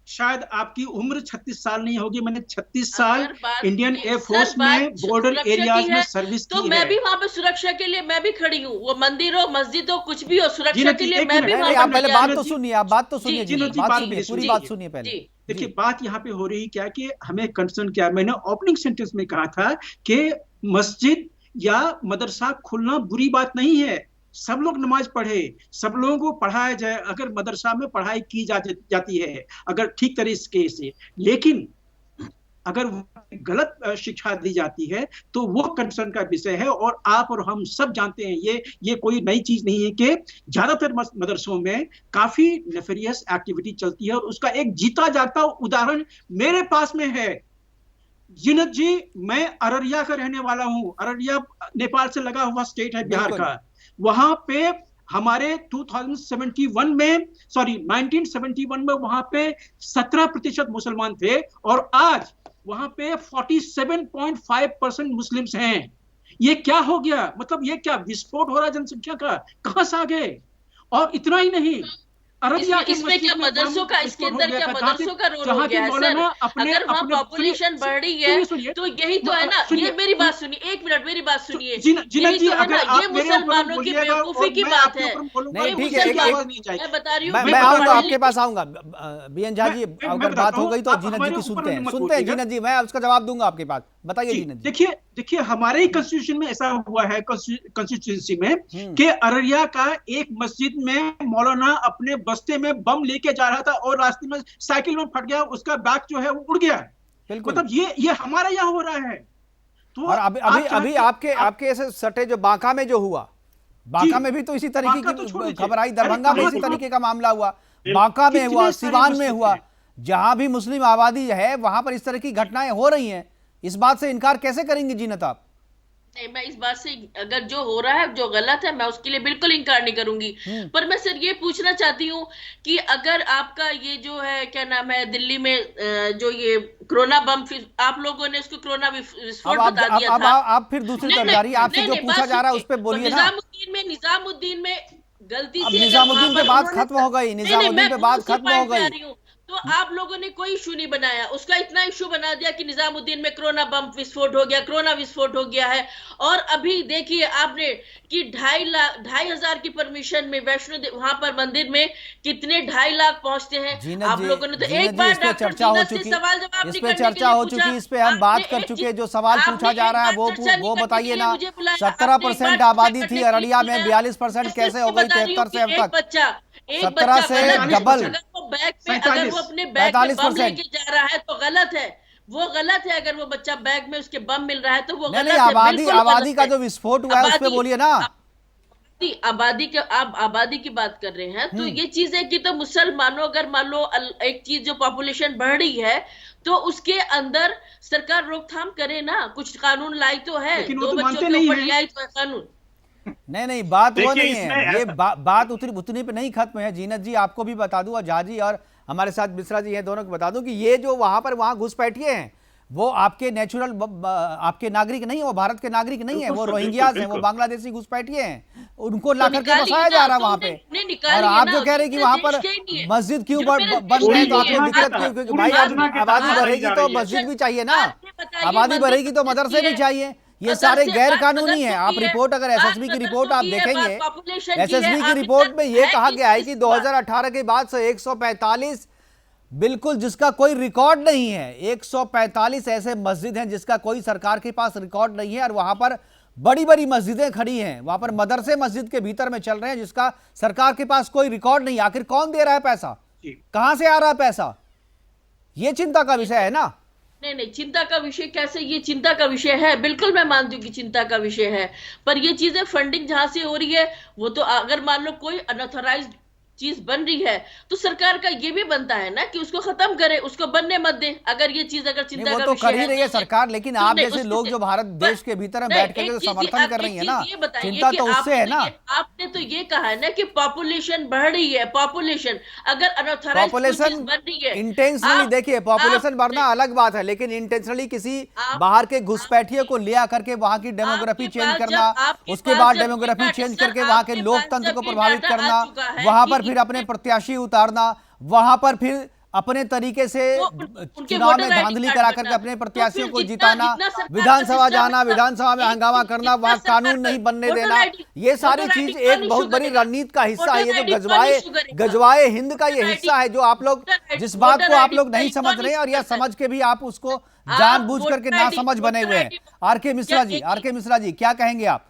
[SPEAKER 3] शायद आपकी उम्र 36 साल नहीं होगी, मैंने 36 साल इंडियन एयरफोर्स में बॉर्डर एरियाज में सर्विस की है।
[SPEAKER 4] तो मैं भी वहाँ पे सुरक्षा के लिए मैं भी खड़ी हूँ, वो मंदिर हो, मस्जिद हो, कुछ भी हो, सुरक्षा के लिए मैं भी वहाँ पे।
[SPEAKER 1] आप पहले बात तो सुनिए, आप बात तो सुनिए, पूरी बात सुनिए पहले।
[SPEAKER 3] देखिए, बात यहाँ पे हो रही क्या कि हमें कंसर्न क्या, मैंने ओपनिंग सेंटेंस में कहा था कि मस्जिद या मदरसा खुलना बुरी बात नहीं है। सब लोग नमाज पढ़े, सब लोगों को पढ़ाया जाए, अगर मदरसा में पढ़ाई की जाती है अगर ठीक तरीके से, लेकिन अगर गलत शिक्षा दी जाती है तो वो कंसर्न का विषय है। और आप और हम सब जानते हैं ये कोई नई चीज नहीं है कि ज्यादातर मदरसों में काफी नेफेरियस एक्टिविटी चलती है, और उसका एक जीता जागता उदाहरण मेरे पास में है। जीनत जी, मैं अररिया का रहने वाला हूं। अररिया नेपाल से लगा हुआ स्टेट है बिहार का। वहां पे हमारे 1971 में वहां पे 17% मुसलमान थे, और आज वहां पे 47.5% मुस्लिम्स हैं। ये क्या हो गया? मतलब ये क्या विस्फोट हो रहा है जनसंख्या का? कहां से आ गए? और इतना ही नहीं,
[SPEAKER 4] इसमें क्या मदरसों का, इसके अंदर क्या मदरसों का रोल हो गया है सर? अगर वहाँ पॉपुलेशन बढ़ रही है तो यही तो है ना। ये मेरी बात सुनिए, 1 मिनट मेरी बात सुनिए। यही तो है ना, ये मुसलमानों की बेवकूफी की बात है।
[SPEAKER 1] नहीं, ठीक है,
[SPEAKER 4] मैं बता रही हूँ,
[SPEAKER 1] मैं आऊंगा आपके पास, आऊंगा बीएन झा जी। अगर बात हो गई तो जीनत जी की सुनते हैं जीनत जी, मैं उसका जवाब दूंगा आपके पास। बताइए जीनत जी।
[SPEAKER 3] देखिए हमारे ही कॉन्स्टिट्यूशन में ऐसा हुआ है, कॉन्स्टिट्यूंसी में, कि अररिया का एक मस्जिद में मौलाना अपने बस्ते में बम लेके जा रहा था और रास्ते में साइकिल में फट गया, उसका बैग जो है वो उड़ गया। मतलब ये हमारे यहाँ हो रहा है। तो
[SPEAKER 1] और अभी आपके ऐसे सटे जो बांका में जो हुआ, बांका में भी तो इसी तरीके की खबर आई, दरभंगा में इसी तरीके का मामला हुआ, बांका में हुआ, सिवान में हुआ, जहां भी मुस्लिम आबादी है वहां पर इस तरह की घटनाएं हो रही हैं। इस बात से इनकार कैसे करेंगे जीनत आप?
[SPEAKER 4] नहीं, मैं इस बात से, अगर जो हो रहा है जो गलत है, मैं उसके लिए बिल्कुल इनकार नहीं करूंगी। पर मैं सर ये पूछना चाहती हूँ कि अगर आपका ये जो है क्या नाम है, दिल्ली में जो ये कोरोना बम, आप लोगों ने उसको कोरोना विस्फोट बता दिया था।
[SPEAKER 1] आप फिर दूसरी तरफ जा रही है, आपसे जो पूछा जा रहा है उस पर बोलिए ना।
[SPEAKER 4] निजामुद्दीन में गलती
[SPEAKER 1] से, निजामुद्दीन पे बात खत्म हो गई, निजामुद्दीन पे बात खत्म हो गई।
[SPEAKER 4] तो आप लोगों ने कोई इशू नहीं बनाया, उसका इतना इशू बना दिया कि निजामुद्दीन में कोरोना बम विस्फोट हो गया, कोरोना विस्फोट हो गया है। और अभी देखिए आपने कि 2,500 की परमिशन में वैष्णो वहां पर मंदिर में कितने 2.5 लाख पहुंचते हैं। आप लोगों ने तो एक बार
[SPEAKER 1] चर्चा हो चुकी, इस पे चर्चा हो चुकी, इस पे हम बात कर चुके। जो सवाल पूछा जा रहा है वो बताइए ना। 17% आबादी थी अररिया में, 42% कैसे हो गई 73 से अब तक? 17 से डबल,
[SPEAKER 4] अगर वो अपने बैग में बम लेके जा रहा है तो गलत है, वो गलत है। अगर वो बच्चा बैग में उसके बम मिल रहा है तो वो गलत है।
[SPEAKER 1] आबादी का जो विस्फोट हुआ है उस पे बोलिए ना।
[SPEAKER 4] आबादी के, आप आबादी की बात कर रहे हैं तो ये चीज है कि तो मुसलमानों, अगर मान लो एक चीज जो पॉपुलेशन बढ़ रही है तो उसके अंदर सरकार रोकथाम करे ना, कुछ कानून लाई तो है, 2 बच्चों के ऊपर लाई तो है कानून।
[SPEAKER 1] नहीं, बात वो नहीं है, ये बात उतनी पे नहीं खत्म है। जीनत जी आपको भी बता दूं, और झा जी और हमारे साथ मिश्रा जी हैं, दोनों को बता दूं कि ये जो वहां घुसपैठिए हैं वो आपके नेचुरल, आपके नागरिक नहीं है, वो भारत के नागरिक नहीं है, वो रोहिंग्याज हैं, वो बांग्लादेशी घुसपैठिए हैं, उनको ला करके बसाया जा रहा है वहां पे। और आप जो कह रहे हैं कि वहां पर मस्जिद क्यों बन रहे, तो आपको दिक्कत क्यों? क्योंकि भाई आबादी बढ़ेगी तो मस्जिद भी चाहिए ना, आबादी बढ़ेगी तो मदरसे भी चाहिए। ये सारे गैर कानूनी है। आप रिपोर्ट, अगर एसएसबी की रिपोर्ट आप देखेंगे, एसएसबी की रिपोर्ट में ये कहा गया है कि 2018 के बाद से 145, बिल्कुल जिसका कोई रिकॉर्ड नहीं है, 145 ऐसे मस्जिद हैं जिसका कोई सरकार के पास रिकॉर्ड नहीं है, और वहां पर बड़ी बड़ी मस्जिदें खड़ी हैं, वहां पर मदरसे मस्जिद के भीतर में चल रहे हैं जिसका सरकार के पास कोई रिकॉर्ड नहीं। आखिर कौन दे रहा है पैसा, कहां से आ रहा है पैसा? ये चिंता का विषय है ना।
[SPEAKER 4] नहीं, चिंता का विषय कैसे? ये चिंता का विषय है, बिल्कुल मैं मानती हूँ कि चिंता का विषय है। पर ये चीजें फंडिंग जहां से हो रही है वो तो, अगर मान लो कोई अनऑथराइज्ड चीज बन रही है तो सरकार का ये भी बनता है ना कि उसको खत्म करे, उसको बनने मत दे। अगर ये चीज, अगर चिंता का
[SPEAKER 1] विषय है, वो तो कर ही रही है सरकार, लेकिन आप जैसे लोग जो भारत देश के भीतर में बैठ कर समर्थन कर रही है ना, चिंता तो उससे है ना।
[SPEAKER 4] आपने तो ये कहा है ना कि पॉपुलेशन बढ़ रही है, पॉपुलेशन अगर अनऑथराइज्ड
[SPEAKER 1] पॉपुलेशन
[SPEAKER 4] बन रही है
[SPEAKER 1] इंटेंशनली, देखिए पॉपुलेशन बढ़ना अलग बात है, लेकिन इंटेंशनली किसी बाहर के घुसपैठिए को ले आकर के वहां की डेमोग्राफी चेंज करना, उसके बाद डेमोग्राफी चेंज करके वहां के लोकतंत्र को प्रभावित करना, वहां पर फिर अपने प्रत्याशी उतारना, वहां पर फिर अपने तरीके से चुनाव में धांधली करा करके अपने प्रत्याशियों को जिताना, विधानसभा जाना, विधानसभा में हंगामा करना, वहां कानून नहीं बनने देना, ये सारी चीज एक बहुत बड़ी रणनीति का हिस्सा है। ये जो गजवाए हिंद का ये हिस्सा है, जो आप लोग, जिस बात को आप लोग नहीं समझ रहे हैं, और यह समझ के भी आप उसको जानबूझ करके ना समझ बने हुए हैं। आर के मिश्रा जी क्या कहेंगे आप?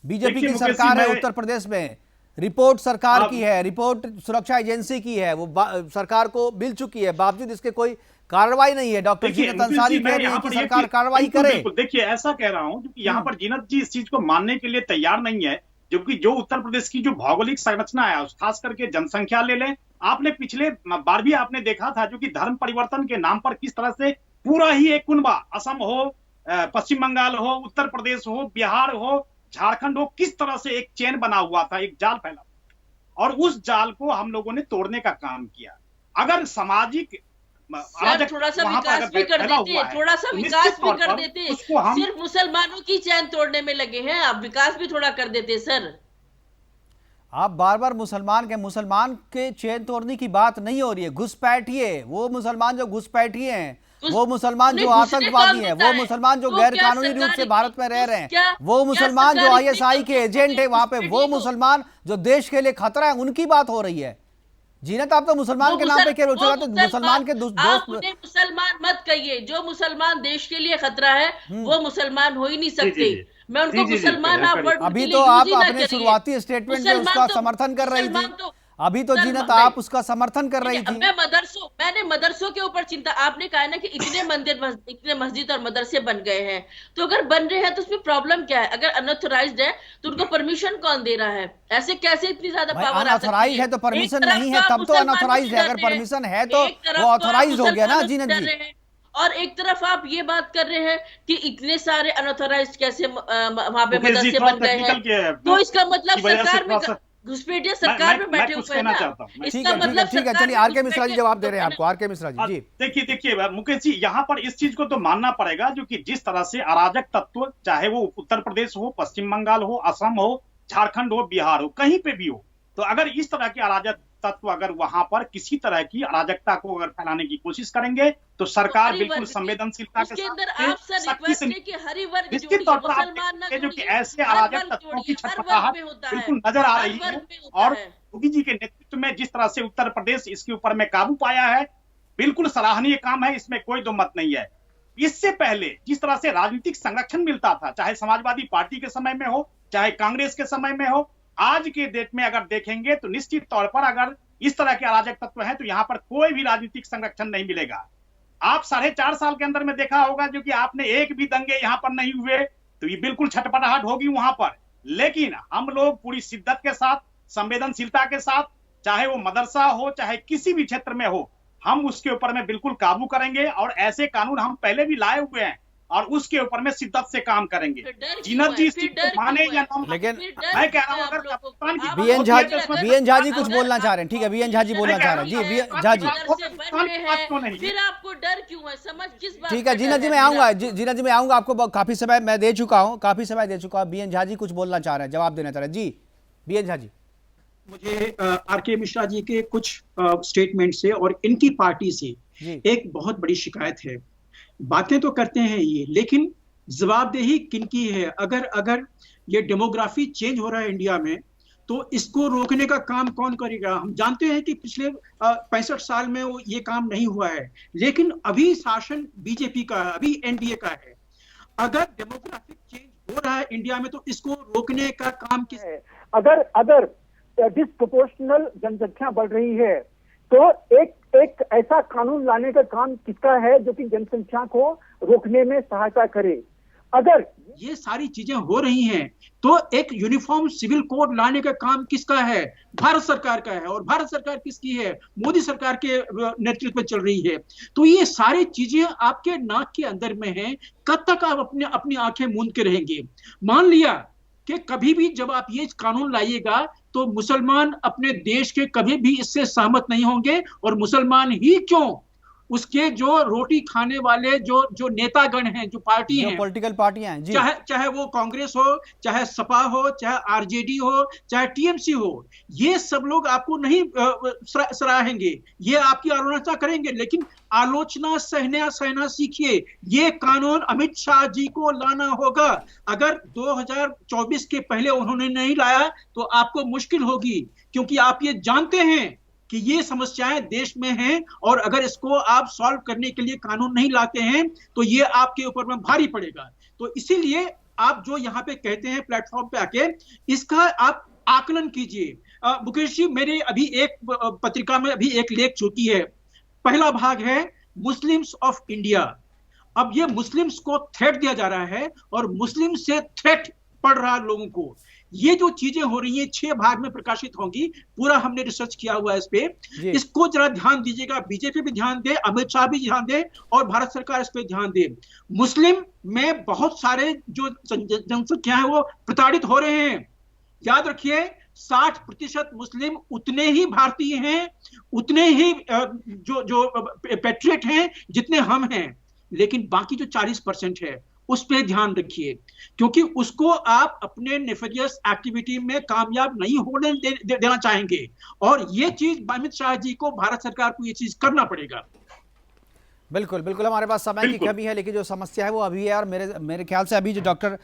[SPEAKER 1] बीजेपी
[SPEAKER 5] देखिए
[SPEAKER 1] की
[SPEAKER 5] मुकेश जी,
[SPEAKER 1] सरकार है
[SPEAKER 5] मैं-
[SPEAKER 1] उत्तर प्रदेश में, रिपोर्ट सरकार की है, रिपोर्ट सुरक्षा एजेंसी की है, वो सरकार को मिल चुकी है, बावजूद इसके कोई कार्रवाई नहीं है। डॉक्टर
[SPEAKER 5] देखिए
[SPEAKER 1] जीनत
[SPEAKER 5] मुकेश
[SPEAKER 1] अंसारी
[SPEAKER 5] जी,
[SPEAKER 1] कह
[SPEAKER 5] मैं
[SPEAKER 1] रही है
[SPEAKER 5] यहाँ
[SPEAKER 1] कि
[SPEAKER 5] पर ये
[SPEAKER 1] सरकार
[SPEAKER 5] चीज-
[SPEAKER 1] कार्रवाई
[SPEAKER 5] बिल्कुल,
[SPEAKER 1] करे।
[SPEAKER 5] बिल्कुल। देखिए ऐसा कह रहा हूँ कि यहाँ पर जीनत जी इस चीज को मानने के लिए तैयार नहीं है, क्योंकि जो उत्तर प्रदेश की जो भौगोलिक संरचना है, खास करके जनसंख्या ले लें, आपने पिछले बार भी आपने देखा था जो कि धर्म परिवर्तन के नाम पर किस तरह से पूरा ही एक कुनबा, असम हो, पश्चिम बंगाल हो, उत्तर प्रदेश हो, बिहार हो, झारखंड हो, किस तरह से एक चेन बना हुआ था, एक जाल फैला, और उस जाल को हम लोगों ने तोड़ने का काम किया। अगर सामाजिक
[SPEAKER 4] सर थोड़ा सा विकास भी कर देते, थोड़ा सा विकास भी कर देते, सिर्फ मुसलमानों की चैन तोड़ने में लगे हैं आप, विकास भी थोड़ा कर देते सर।
[SPEAKER 1] आप बार बार मुसलमान के चैन तोड़ने की बात नहीं हो रही है, घुसपैठिए, वो मुसलमान जो घुसपैठिए हैं, वो मुसलमान जो आतंकवादी हैं, वो मुसलमान जो गैर कानूनी रूप से भारत में रह रहे हैं, वो मुसलमान जो आईएसआई के एजेंट है वहां पे, वो मुसलमान जो देश के लिए खतरा है, उनकी बात हो रही है। जीनत आप तो मुसलमान के नाम पे कह रहे हो, तो मुसलमान के दोस्त
[SPEAKER 4] मुसलमान मत कहिए, जो मुसलमान देश के लिए खतरा है वो मुसलमान हो ही नहीं सकते। मैं उनको मुसलमान आप वर्ड
[SPEAKER 1] अभी तो आप अपने शुरुआती स्टेटमेंट में उसका समर्थन कर रही थी, अभी तो जीनत आप उसका समर्थन कर रही थी।
[SPEAKER 4] मैंने मदरसों के ऊपर चिंता, आपने कहा ना कि इतने मंदिर, इतने मस्जिद और मदरसे बन गए हैं, तो अगर बन रहे हैं तो उसमें प्रॉब्लम क्या है? अगर अनऑथराइज्ड है तो उनको परमिशन कौन दे रहा है? ऐसे कैसे इतनी ज्यादा पावर आ सकती
[SPEAKER 1] अनऑथराइज्ड है तो परमिशन नहीं है तब तो अनऑथराइज्ड है, अगर परमिशन है तो वो ऑथराइज्ड हो गया ना जीनत जी।
[SPEAKER 4] और एक तरफ आप ये बात कर रहे हैं कि इतने सारे अनऑथराइज्ड कैसे वहां पे मदरसे बन गए हैं, तो इसका मतलब सरकार में घुसपैठिया सरकार में बैठे हुए हैं ना। इसका मतलब
[SPEAKER 1] ठीक है, चलिए आरके मिश्रा जी जवाब दे रहे हैं आपको। आरके मिश्रा जी
[SPEAKER 5] देखिए मुकेश जी, यहाँ पर इस चीज को तो मानना पड़ेगा जो कि जिस तरह से अराजक तत्व, चाहे वो उत्तर प्रदेश हो, पश्चिम बंगाल हो, असम हो, झारखंड हो, बिहार हो, कहीं पे भी हो, तो अगर इस तरह के अराजक तत्व अगर वहां पर किसी तरह की अराजकता को अगर फैलाने की कोशिश करेंगे तो सरकार बिल्कुल संवेदनशीलता के साथ जो कि ऐसे अराजक तत्वों की छटपटाहट बिल्कुल नजर आ रही है। और योगी जी के नेतृत्व में जिस तरह से उत्तर प्रदेश इसके ऊपर में काबू पाया है, बिल्कुल सराहनीय काम है, इसमें कोई दो मत नहीं है। इससे पहले जिस तरह से राजनीतिक संरक्षण मिलता था, चाहे समाजवादी पार्टी के समय में हो, चाहे कांग्रेस के समय में हो, आज के डेट में अगर देखेंगे तो निश्चित तौर पर अगर इस तरह के अराजक तत्व हैं तो यहाँ पर कोई भी राजनीतिक संरक्षण नहीं मिलेगा। आप 4.5 साल के अंदर में देखा होगा जो कि आपने एक भी दंगे यहाँ पर नहीं हुए, तो ये बिल्कुल छटपटाहट होगी वहां पर। लेकिन हम लोग पूरी शिद्दत के साथ, संवेदनशीलता के साथ, चाहे वो मदरसा हो, चाहे किसी भी क्षेत्र में हो, हम उसके ऊपर में बिल्कुल काबू करेंगे। और ऐसे कानून हम पहले भी लाए हुए हैं और उसके ऊपर में शिद्दत से काम करेंगे। जीनत जी इस चीज को माने या ना,
[SPEAKER 1] लेकिन
[SPEAKER 5] मैं कह रहा हूँ अगर कप्तान की
[SPEAKER 1] बीएन झा जी कुछ बोलना चाह रहे हैं। ठीक है, बीएन झा जी बोलना चाह रहे हैं। जी झा जी,
[SPEAKER 4] फिर आपको डर क्यों है? समझ किस बात?
[SPEAKER 1] ठीक है जीनत जी, मैं आऊंगा, जीनत जी मैं आऊंगा, आपको काफी समय मैं दे चुका हूँ, काफी समय दे चुका हूँ। बीएन झा जी कुछ बोलना चाह रहे हैं, जवाब देना चाह रहे हैं। जी बीएन झा जी।
[SPEAKER 3] मुझे आरके मिश्रा जी के कुछ स्टेटमेंट से और इनकी पार्टी से एक बहुत बड़ी शिकायत है। बातें तो करते हैं ये, लेकिन जवाबदेही किनकी है? अगर ये डेमोग्राफी चेंज हो रहा है इंडिया में, तो इसको रोकने का काम कौन करेगा? हम जानते हैं कि पिछले 65 साल में वो ये काम नहीं हुआ है, लेकिन अभी शासन बीजेपी का है, अभी एनडीए का है। अगर डेमोग्राफिक चेंज हो रहा है इंडिया में तो इसको रोकने का काम किस है?
[SPEAKER 6] अगर डिस्प्रोपोर्शनल जनसंख्या बढ़ रही है तो एक ऐसा कानून लाने का काम किसका है जो कि जनसंख्या को रोकने में सहायता करे? अगर
[SPEAKER 3] ये सारी चीजें हो रही हैं तो एक यूनिफॉर्म सिविल कोड लाने का काम किसका है? भारत सरकार का है। और भारत सरकार किसकी है? मोदी सरकार के नेतृत्व में चल रही है। तो ये सारी चीजें आपके नाक के अंदर में हैं। कब तक आप अपनी आंखें मूंद के रहेंगे? मान लिया कि कभी भी जब आप ये कानून लाइएगा तो मुसलमान अपने देश के कभी भी इससे सहमत नहीं होंगे। और मुसलमान ही क्यों, उसके जो रोटी खाने वाले जो नेतागण हैं, जो पार्टी हैं,
[SPEAKER 1] पॉलिटिकल पार्टियां हैं,
[SPEAKER 3] चाहे वो कांग्रेस हो, चाहे सपा हो, चाहे आरजेडी हो, चाहे टीएमसी हो, ये सब लोग आपको नहीं सराहेंगे, ये आपकी आलोचना करेंगे। लेकिन आलोचना सहना सीखिए। ये कानून अमित शाह जी को लाना होगा। अगर 2024 के पहले उन्होंने नहीं लाया तो आपको मुश्किल होगी, क्योंकि आप ये जानते हैं कि ये समस्याएं देश में हैं और अगर इसको आप सॉल्व करने के लिए कानून नहीं लाते हैं तो ये आपके ऊपर में भारी पड़ेगा। तो इसीलिए आप जो यहाँ पे कहते हैं प्लेटफॉर्म पे आके, इसका आप आकलन कीजिए। मुकेश जी, मेरे अभी एक पत्रिका में अभी एक लेख छूटी है, पहला भाग है मुस्लिम्स ऑफ इंडिया। अब ये मुस्लिम्स को थ्रेट दिया जा रहा है और मुस्लिम से थ्रेट पड़ रहा है लोगों को। ये जो चीजें हो रही हैं 6 भाग में प्रकाशित होंगी, पूरा हमने रिसर्च किया हुआ है इस पे, इसको जरा ध्यान दीजिएगा। बीजेपी भी ध्यान दे, अमित शाह भी ध्यान दे और भारत सरकार इस पे ध्यान दे। मुस्लिम में बहुत सारे जो जनसंख्या है वो प्रताड़ित हो रहे हैं। याद रखिए 60% मुस्लिम उतने ही भारतीय हैं, उतने ही जो पैट्रियट हैं जितने हम हैं, लेकिन बाकी जो 40% है उस पे ध्यान रखिए, क्योंकि उसको आप अपने नेफेरियस एक्टिविटी में कामयाब नहीं होने देना चाहेंगे। और ये चीज अमित शाह जी को, भारत सरकार को ये चीज करना पड़ेगा।
[SPEAKER 1] बिल्कुल बिल्कुल, हमारे पास समय की कमी है, लेकिन जो समस्या है वो अभी है। और मेरे ख्याल से अभी जो डॉक्टर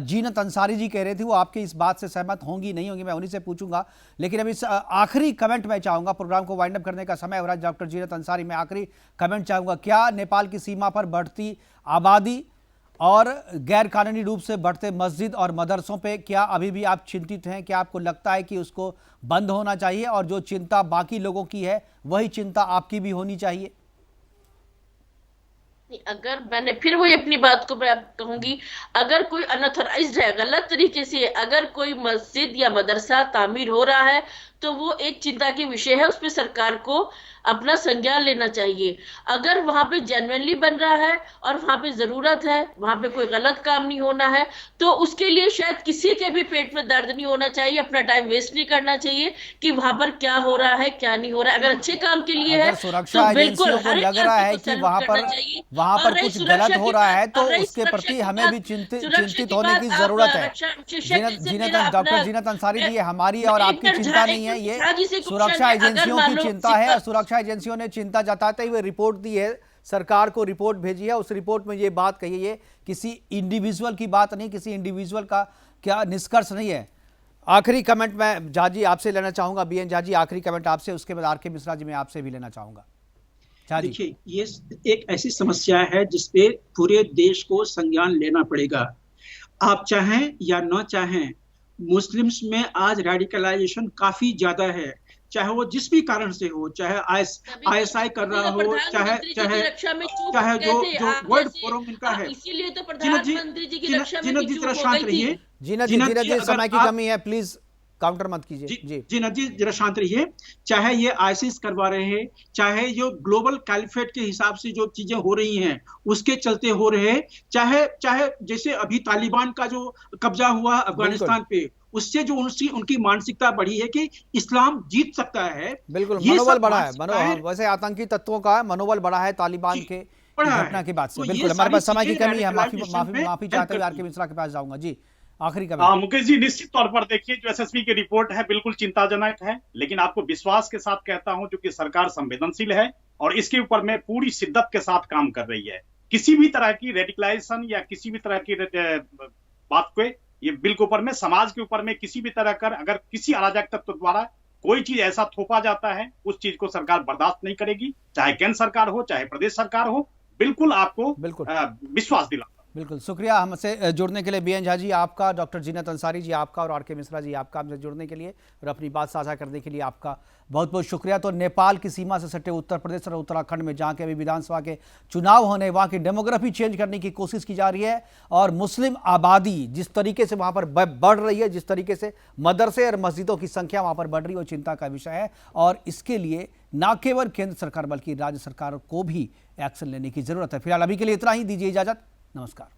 [SPEAKER 1] जीनत अंसारी जी कह रहे थे वो आपकी इस बात से सहमत होंगी नहीं होंगी, मैं उन्हीं से पूछूंगा। लेकिन अभी आखिरी कमेंट मैं चाहूंगा, प्रोग्राम को वाइंड अप करने का समय हो रहा है। डॉक्टर जीनत अंसारी, मैं आखिरी कमेंट चाहूंगा, क्या नेपाल की सीमा पर बढ़ती आबादी और गैर कानूनी रूप से बढ़ते मस्जिद और मदरसों पे क्या अभी भी आप चिंतित हैं? क्या आपको लगता है कि उसको बंद होना चाहिए और जो चिंता बाकी लोगों की है वही चिंता आपकी भी होनी चाहिए?
[SPEAKER 4] अगर मैंने फिर वही अपनी बात को मैं कहूंगी, अगर कोई अनऑथराइज्ड है, गलत तरीके से अगर कोई मस्जिद या मदरसा तामीर हो रहा है तो वो एक चिंता की विषय है, उस पर सरकार को अपना संज्ञान लेना चाहिए। अगर वहां पे जेन्युइनली बन रहा है और वहां पे जरूरत है, वहां पे कोई गलत काम नहीं होना है, तो उसके लिए शायद किसी के भी पेट में दर्द नहीं होना चाहिए, अपना टाइम वेस्ट नहीं करना चाहिए कि वहां पर क्या हो रहा है क्या नहीं हो रहा है। अगर अच्छे काम के लिए है
[SPEAKER 1] सुरक्षा एजेंसियों को लग रहा है कि वहां पर कुछ गलत हो रहा है, तो उसके प्रति हमें भी चिंतित होने की जरूरत है। डॉक्टर जीनत अंसारी जी, हमारी और आपकी चिंता नहीं है, ये सुरक्षा एजेंसियों की चिंता है। सुरक्षा एजेंसियों ने चिंता जताते हुए रिपोर्ट दी है, सरकार को रिपोर्ट भेजी है। उस रिपोर्ट में ये बात कही है, किसी इंडिविजुअल की बात नहीं, किसी इंडिविजुअल का क्या निष्कर्ष नहीं है। आखिरी कमेंट मैं झा जी आपसे लेना चाहूंगा, बीएन झा जी आखिरी कमेंट आपसे, उसके बाद आर के मिश्रा जी मैं आपसे भी लेना चाहूंगा।
[SPEAKER 3] देखिए, ये एक ऐसी समस्या है जिसपे पूरे देश को संज्ञान लेना पड़ेगा। आप चाहें या न चाहें, मुस्लिम्स में आज रेडिकलाइजेशन काफी ज्यादा है, चाहे वो जिस भी कारण से हो, चाहे आईएसआई कर रहा हो, चाहे जो वर्ल्ड फोरम इनका है।
[SPEAKER 4] इसीलिए तो प्रधानमंत्री जी की रक्षा में
[SPEAKER 3] जीनत जी जरा शांत रहिए।
[SPEAKER 1] जीनत जी समय की कमी है, प्लीज काउंटर मत कीजिए।
[SPEAKER 3] जीनत जी जरा शांत रहिए। चाहे ये आईसिस करवा रहे हैं, चाहे जो ग्लोबल कैलिफेट के हिसाब से जो चीजें हो रही हैं उसके चलते हो रहे हैं, चाहे जैसे अभी तालिबान का जो कब्जा हुआ अफगानिस्तान पे, उससे जो उनकी मानसिकता बढ़ी है कि इस्लाम जीत सकता है।
[SPEAKER 1] बिल्कुल, मनोबल बढ़ा है, वैसे आतंकी तत्वों का मनोबल बढ़ा है तालिबान के घटना के बाद से। बिल्कुल, हमारे पास समय की कमी है, माफी चाहते हुए आर के मिश्रा के पास जाऊंगा। जी आखिरी कमेंट।
[SPEAKER 5] मुकेश जी, निश्चित तौर पर देखिए, जो एसएसबी की रिपोर्ट है बिल्कुल चिंताजनक है, लेकिन आपको विश्वास के साथ कहता हूं जो कि सरकार संवेदनशील है और इसके ऊपर में पूरी शिद्दत के साथ काम कर रही है। किसी भी तरह की रेडिकलाइजेशन या किसी भी तरह की बात को, ये बिल के ऊपर में, समाज के ऊपर में किसी भी तरह कर अगर किसी अराजक तत्व द्वारा कोई चीज ऐसा थोपा जाता है, उस चीज को सरकार बर्दाश्त नहीं करेगी, चाहे केंद्र सरकार हो चाहे प्रदेश सरकार हो। बिल्कुल आपको विश्वास दिला।
[SPEAKER 1] बिल्कुल, शुक्रिया हमसे जुड़ने के लिए बीएन झा जी आपका, डॉक्टर जीनत अंसारी जी आपका और आर के मिश्रा जी आपका हमसे जुड़ने के लिए और अपनी बात साझा करने के लिए आपका बहुत बहुत शुक्रिया। तो नेपाल की सीमा से सटे उत्तर प्रदेश और उत्तराखंड में जहाँ के अभी विधानसभा के चुनाव होने, वहाँ की डेमोग्राफी चेंज करने की कोशिश की जा रही है और मुस्लिम आबादी जिस तरीके से वहाँ पर बढ़ रही है, जिस तरीके से मदरसे और मस्जिदों की संख्या वहाँ पर बढ़ रही है, वो चिंता का विषय है। और इसके लिए न केवल केंद्र सरकार बल्कि राज्य सरकार को भी एक्शन लेने की जरूरत है। फिलहाल अभी के लिए इतना ही, दीजिए इजाजत, नमस्कार।